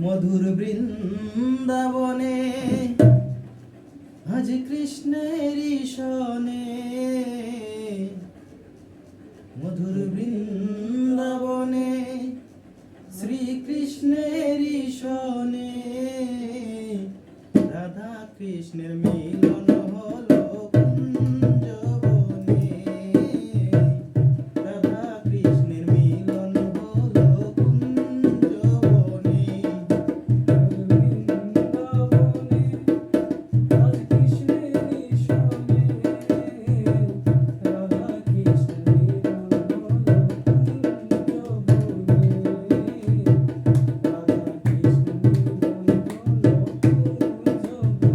মধুর বৃন্দাবনে আজ কৃষ্ণের সনে, মধুর বৃন্দাবনে শ্রীকৃষ্ণের সনে, রাধা কৃষ্ণের মিলন হলো কুঞ্জবনে, রাধা কৃষ্ণের মিলন হলো কুঞ্জবনে। বৃন্দাবনে আজ কৃষ্ণের সনে, রাধা কৃষ্ণের মিলন হলো কুঞ্জবনে, রাধা কৃষ্ণের মিলন হলো কুঞ্জবনে।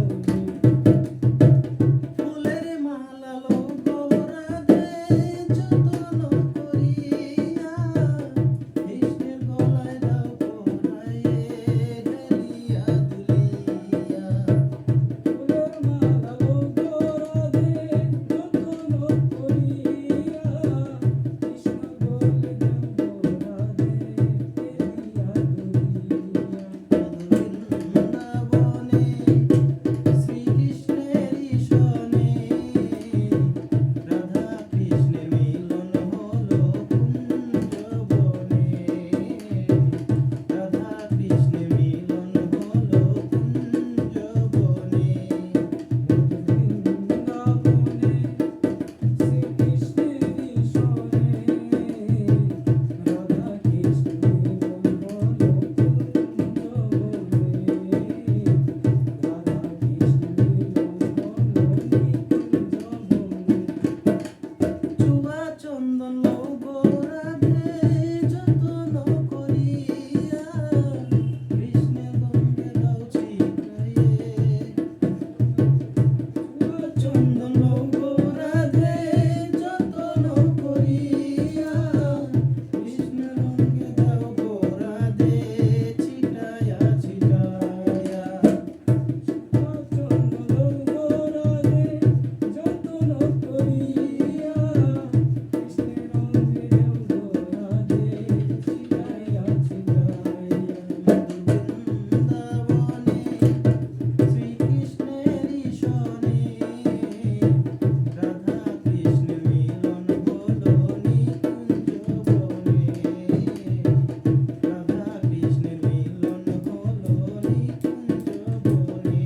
ফুলের মালা লৌহ রাধে যতন করিয়া, কৃষ্ণের গলায় দাও পরায়ে ঢালিয়া দুলিয়া। ফুলের মালা লৌহ রাধে যতন করিয়া, কৃষ্ণ গলায় দাও পরায়ে ঢালিয়া দুলিয়া। বৃন্দাবনে শ্রীকৃষ্ণের সনে, রাধা কৃষ্ণের মিলন হলো কুঞ্জবনে, রাধা কৃষ্ণের মিলন হলো কুঞ্জবনে। বৃন্দাবনে শ্রীকৃষ্ণের সনে, রাধা কৃষ্ণের মিলন হলো কুঞ্জবনে। চুয়া চন্দন লৌহ রাধে যতন করিয়া, কৃষ্ণের গঙ্গে দাও ছিটায়ে। চুয়া চন্দন লৌহ রাধে যতন করিয়া, কৃষ্ণের গঙ্গে দাও গো রাধে ছিটায়া ছিটায়া। চুয়া চন্দন লৌহ রাধে যতন করিয়া, কৃষ্ণের গঙ্গে দাও গো রাধে ছিটায়া ছিটায়া। বৃন্দাবনে শ্রীকৃষ্ণের সনে, রাধা কৃষ্ণের মিলন হলো নিকুঞ্জবনে, রাধা কৃষ্ণের মিলন হলো নিকুঞ্জবনে।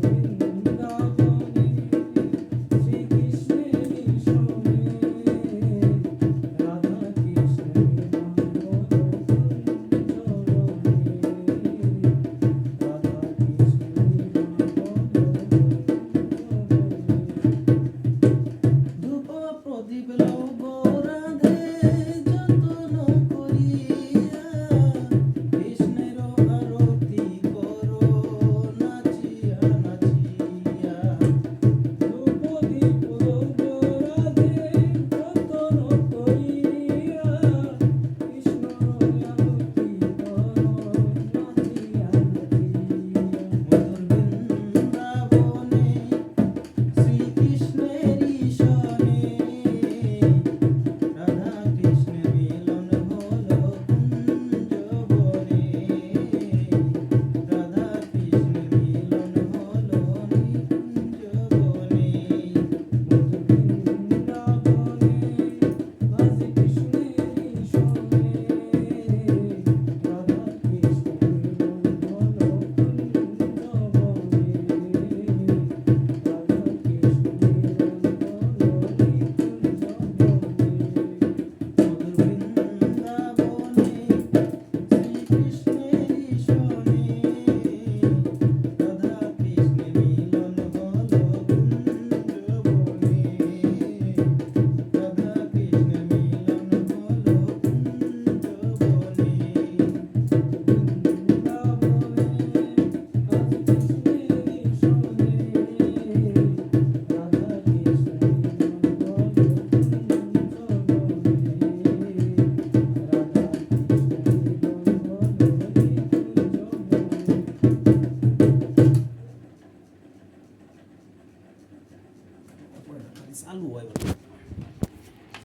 বৃন্দাবনে শ্রীকৃষ্ণের সনে, রাধা কৃষ্ণের মিলন হলো কুঞ্জবনে, রাধা কৃষ্ণের ধূপ প্রদীপ লৌহ রাধে যতন করিয়া, কৃষ্ণের আরতি করো নাচিয়া নাচিয়া। ধূপ দীপ লৌহ রাধে যতন করিয়া, কৃষ্ণের আরতি করো নাচিয়া নাচিয়া। মধুর বৃন্দাবনে শ্রীকৃষ্ণের সনে, রাধা কৃষ্ণের মিলন হলো কুঞ্জবনে, রাধা কৃষ্ণের মিলন হলো নিকুঞ্জবনে। মধুর বৃন্দাবনে আজ কৃষ্ণের সনে, রাধা কৃষ্ণের মিলন হলো চালু হয়